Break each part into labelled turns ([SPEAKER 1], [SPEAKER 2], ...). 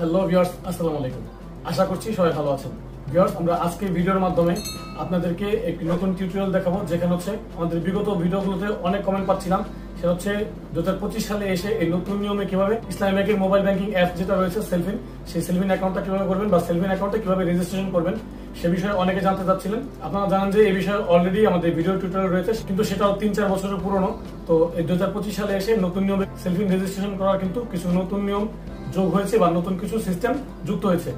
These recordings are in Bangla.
[SPEAKER 1] হ্যালো ভিউয়ার্স, আসসালামু আলাইকুম। আশা করছি সবাই ভালো আছেন। ভিউয়ার্স, আমরা আজকে ভিডিওর মাধ্যমে আপনাদেরকে একটি নতুন টিউটোরিয়াল দেখাবো, যেখানে হচ্ছে আমাদের বিগত ভিডিওগুলোতে অনেক কমেন্ট পাচ্ছিলাম। সেটা হচ্ছে 2025 সালে এসে এই নতুন নিয়মে কিভাবে ইসলামী ব্যাংকের মোবাইল ব্যাংকিং অ্যাপ যেটা রয়েছে সেলফিন, সেই সেলফিন অ্যাকাউন্টটা কিভাবে করবেন বা সেলফিন অ্যাকাউন্টে কিভাবে রেজিস্ট্রেশন করবেন সে বিষয়ে অনেকে জানতে চাচ্ছিলেন। আপনারা জানেন যে এই বিষয়ে অলরেডি আমাদের ভিডিও টিউটোরিয়াল রয়েছে, কিন্তু সেটাও 3-4 বছরের পুরনো। তো এই 2025 সালে এসে নতুন নিয়মে সেলফিন রেজিস্ট্রেশন করার কিন্তু কিছু নতুন নিয়ম যোগ হয়েছে বা নতুন কিছু সিস্টেম যুক্ত হয়েছে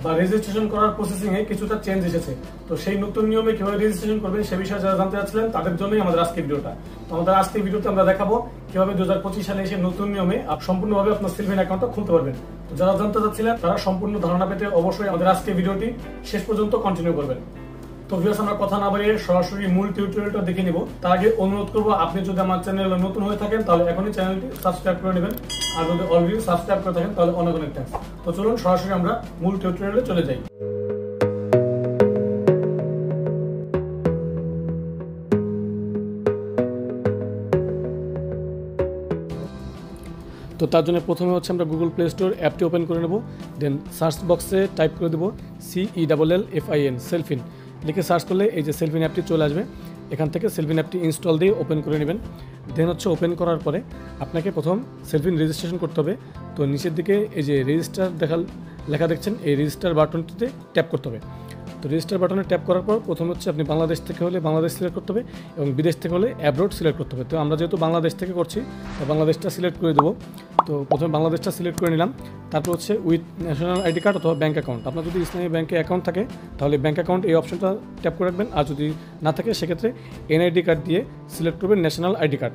[SPEAKER 1] বা রেজিস্ট্রেশন করার প্রসেসিং এ কিছুটা চেঞ্জ এসেছে। তো সেই নতুন নিয়মে কিভাবে রেজিস্ট্রেশন করবেন সে বিষয়ে যারা জানতে চাচ্ছিলেন তাদের জন্যই আমাদের আজকের ভিডিওটা। তো আমাদের আজকের ভিডিওতে আমরা দেখাবো কিভাবে 2025 সালে এসে নতুন নিয়মে সম্পূর্ণভাবে আপনার সেলফিন অ্যাকাউন্টটা খুলতে পারবেন। তো যারা জানতে চাচ্ছিলেন তারা সম্পূর্ণ ধারণা পেতে অবশ্যই আমাদের আজকের ভিডিওটি শেষ পর্যন্ত কন্টিনিউ করবেন। তো ভিউয়ার্স, আমরা কথা না বাড়িয়ে সরাসরি মূল টিউটোরিয়ালটা দেখে নিব। তার আগে অনুরোধ করবো, আপনি যদি আমার চ্যানেলে নতুন হয়ে থাকেন তাহলে এখনই চ্যানেলটি সাবস্ক্রাইব করে নেবেন, আর যদি অলরেডি সাবস্ক্রাইব করে থাকেন তাহলে অনেক অনেক থ্যাঙ্কস। তো চলুন সরাসরি আমরা মূল টিউটোরিয়ালে চলে যাই। তো তার জন্য প্রথমে হচ্ছে আমরা গুগল প্লে স্টোর অ্যাপটি ওপেন করে নেব। দেন সার্চ বক্সে টাইপ করে দেবো CELLFIN সেলফিন লিখে সার্চ করলে এই যে সেলফিন অ্যাপটি চলে আসবে। এখান থেকে সেলফিন অ্যাপটি ইনস্টল দিয়ে ওপেন করে নেবেন। দেন হচ্ছে ওপেন করার পরে আপনাকে প্রথম সেলফিন রেজিস্ট্রেশন করতে হবে। তো নিচের দিকে এই যে রেজিস্টার লেখা দেখছেন, এই রেজিস্টার বাটনটিতে ট্যাপ করতে হবে। তো রেজিস্টার বাটনে ট্যাপ করার পর প্রথম হচ্ছে আপনি বাংলাদেশ থেকে হলে বাংলাদেশ সিলেক্ট করতে হবে এবং বিদেশ থেকে হলে অ্যাব্রোড সিলেক্ট করতে হবে। তো আমরা যেহেতু বাংলাদেশ থেকে করছি তো বাংলাদেশটা সিলেক্ট করে দেবো। তো প্রথমে বাংলাদেশটা সিলেক্ট করে নিলাম। তারপর হচ্ছে উইথ ন্যাশনাল আইডি কার্ড অথবা ব্যাঙ্ক অ্যাকাউন্ট, আপনার যদি ইসলামী ব্যাঙ্কে অ্যাকাউন্ট থাকে তাহলে ব্যাঙ্ক অ্যাকাউন্ট এই অপশনটা ট্যাপ করে রাখবেন, আর যদি না থাকে সেক্ষেত্রে NID কার্ড দিয়ে সিলেক্ট করবেন ন্যাশনাল আইডি কার্ড।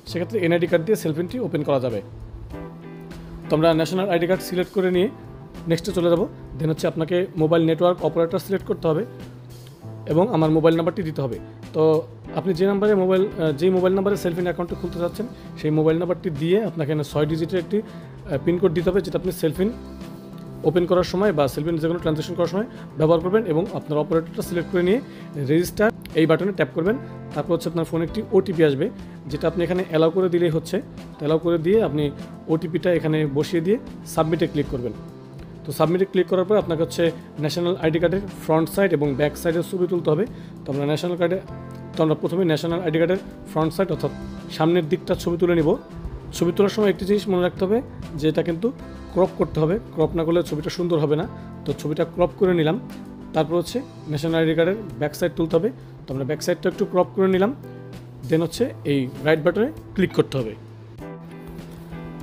[SPEAKER 1] সেক্ষেত্রে NID কার্ড দিয়ে সেলফিনটি ওপেন করা যাবে। তো আমরা ন্যাশনাল আইডি কার্ড সিলেক্ট করে নিয়ে নেক্সটে চলে যাব। দেন হচ্ছে আপনাকে মোবাইল নেটওয়ার্ক অপারেটর সিলেক্ট করতে হবে এবং আমার মোবাইল নাম্বারটি দিতে হবে। তো আপনি যেই মোবাইল নাম্বারে সেলফিন অ্যাকাউন্টটি খুলতে চাচ্ছেন সেই মোবাইল নাম্বারটি দিয়ে আপনাকে 6 ডিজিটের একটি পিনকোড দিতে হবে, যেটা আপনি সেলফিন ওপেন করার সময় বা সেলফিন যে কোনো ট্রানজ্যাকশন করার সময় ব্যবহার করবেন। এবং আপনার অপারেটরটা সিলেক্ট করে নিয়ে রেজিস্টার এই বাটনে ট্যাপ করবেন। তারপর হচ্ছে আপনার ফোনে একটি OTP আসবে, যেটা আপনি এখানে অ্যালাউ করে দিলেই হচ্ছে। তো অ্যালাউ করে দিয়ে আপনি OTPটা এখানে বসিয়ে দিয়ে সাবমিটে ক্লিক করবেন। তো সাবমিটে ক্লিক করার পর আপনাকে হচ্ছে ন্যাশনাল আইডি কার্ডের ফ্রন্ট সাইড এবং ব্যাক সাইডের ছবি তুলতে হবে। তো আমরা প্রথমে ন্যাশনাল আইডি কার্ডের ফ্রন্ট সাইড অর্থাৎ সামনের দিকটা ছবি তুলে নিব। ছবি তোলার সময় একটি জিনিস মনে রাখতে হবে যে এটা কিন্তু ক্রপ করতে হবে, ক্রপ না করলে ছবিটা সুন্দর হবে না। তো ছবিটা ক্রপ করে নিলাম। তারপর হচ্ছে ন্যাশনাল আইডি কার্ডের ব্যাক সাইড তুলতে হবে। তো আমরা ব্যাক সাইডটা একটু ক্রপ করে নিলাম। দেন হচ্ছে এই রাইট বাটনে ক্লিক করতে হবে।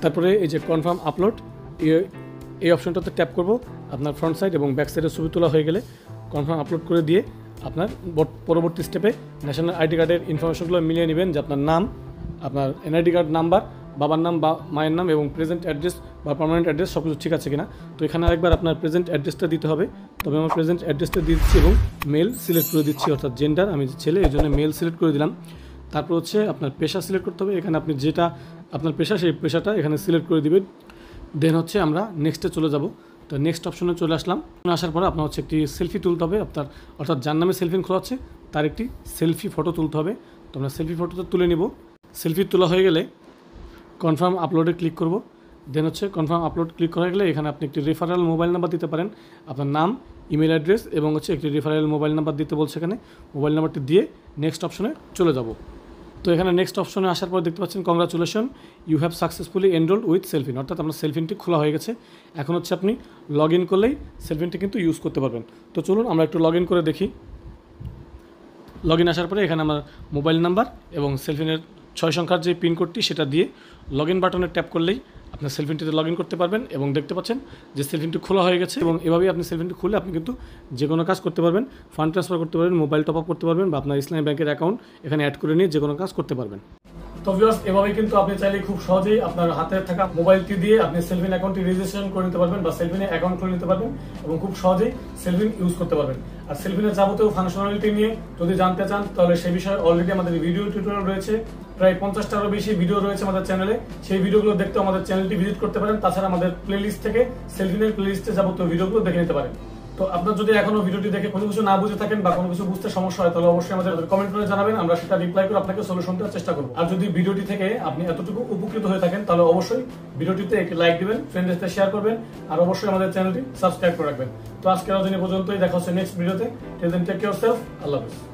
[SPEAKER 1] তারপরে এই যে কনফার্ম আপলোড এই অপশনটাতে ট্যাপ করব। আপনার ফ্রন্ট সাইড এবং ব্যাক সাইডের ছবি তোলা হয়ে গেলে কনফার্ম আপলোড করে দিয়ে আপনার পরবর্তী স্টেপে ন্যাশনাল আইডি কার্ডের ইনফরমেশনগুলো মিলিয়ে নেবেন, যে আপনার নাম, আপনার NID কার্ড নাম্বার, বাবার নাম বা মায়ের নাম এবং প্রেজেন্ট অ্যাড্রেস বা পার্মানেন্ট অ্যাড্রেস সব কিছু ঠিক আছে কিনা। তো এখানে আরেকবার আপনার প্রেজেন্ট অ্যাড্রেসটা দিতে হবে। তবে আমার প্রেজেন্ট অ্যাড্রেসটা দিয়ে দিচ্ছি এবং মেল সিলেক্ট করে দিচ্ছি, অর্থাৎ জেন্ডার আমি ছেলে, এই জন্য মেল সিলেক্ট করে দিলাম। তারপর হচ্ছে আপনার পেশা সিলেক্ট করতে হবে। এখানে আপনি যেটা আপনার পেশা সেই পেশাটা এখানে সিলেক্ট করে দিবেন। দেন হচ্ছে আমরা নেক্সটে চলে যাব। তো নেক্সট অপশনে চলে আসলাম। আসার পরে আপনার হচ্ছে একটি সেলফি তুলতে হবে আপনার, অর্থাৎ যার নামে সেলফিন খোলা হচ্ছে তার একটি সেলফি ফটো তুলতে হবে। তো আমরা সেলফি ফটোটা তুলে নিব। সেলফি তোলা হয়ে গেলে কনফার্ম আপলোডে ক্লিক করব। দেন হচ্ছে কনফার্ম আপলোড ক্লিক করা গেলে এখানে আপনি একটি রেফারেল মোবাইল নাম্বার দিতে পারেন, আপনার নাম, ইমেল অ্যাড্রেস এবং হচ্ছে একটি রেফারেল মোবাইল নাম্বার দিতে বলছে। এখানে মোবাইল নাম্বারটি দিয়ে নেক্সট অপশনে চলে যাব। তো এখানে নেক্সট অপশনে আসার পর দেখতে পাচ্ছেন congratulation, you have successfully enrolled with Selfin, অর্থাৎ আপনার সেলফিনটি খোলা হয়ে গেছে। এখন হচ্ছে আপনি লগ ইন করলেই সেলফিনটি কিন্তু ইউজ করতে পারবেন। তো চলুন আমরা একটু লগ ইন করে দেখি। লগ ইন আসার পরে এখানে আমার মোবাইল নাম্বার এবং সেলফিনের 6 সংখ্যার যে পিনকোডটি সেটা দিয়ে লগ ইন বাটনে ট্যাপ করলেই আপনার সেলফিনটিতে লগ ইন করতে পারবেন এবং দেখতে পাচ্ছেন যে সেলফিনটি খোলা হয়ে গেছে। এবং এভাবেই আপনি সেলফিনটি খুলে আপনি কিন্তু যে কোনো কাজ করতে পারবেন, ফান্ড ট্রান্সফার করতে পারবেন, মোবাইল টপ আপ করতে পারবেন বা আপনার ইসলামী ব্যাংকের অ্যাকাউন্ট এখানে অ্যাড করে নিয়ে যে কোনো কাজ করতে পারবেন। তো ভিউয়ার্স, এভাবেই কিন্তু আপনি চাইলে খুব সহজেই আপনার হাতে থাকা মোবাইলটি দিয়ে আপনি সেলফিন অ্যাকাউন্টটি রেজিস্ট্রেশন করে নিতে পারবেন বা সেলফিনে অ্যাকাউন্ট করে নিতে পারবেন এবং খুব সহজেই সেলফিন ইউজ করতে পারবেন। আর সেলফিনের যাবতীয় ফাংশনালিটি নিয়ে যদি জানতে চান তাহলে সেই বিষয়ে অলরেডি আমাদের ভিডিও টিউটোরিয়াল রয়েছে, প্রায় 50টারও বেশি ভিডিও রয়েছে আমাদের চ্যানেলে। সেই ভিডিওগুলো দেখতে আমাদের চ্যানেলটি ভিজিট করতে পারেন। তাছাড়া আমাদের প্লেলিস্ট থেকে সেলফিনের প্লেলিস্টে যাবতীয় ভিডিওগুলো দেখে নিতে পারেন। তো আপনার যদি এখনো ভিডিওটি দেখে কোনো কিছু না বুঝে থাকেন বা কোনো কিছু বুঝতে সমস্যা হয়, তাহলে অবশ্যই আমাদের কমেন্ট করে জানাবেন, আমরা সেটা রিপ্লাই করে আপনাকে সলিউশন দেওয়ার চেষ্টা করবো। আর যদি ভিডিওটি থেকে আপনি এতটুকু উপকৃত হয়ে থাকেন, তাহলে অবশ্যই ভিডিওটিতে একটি লাইক দিবেন, ফ্রেন্ডদের সাথে শেয়ার করবেন, আর অবশ্যই আমাদের চ্যানেলটি সাবস্ক্রাইব করে রাখবেন। তো আজকের দিনে পর্যন্তই, দেখা হচ্ছে নেক্সট ভিডিওতে। Till then take care self, আল্লাহ হাফেজ।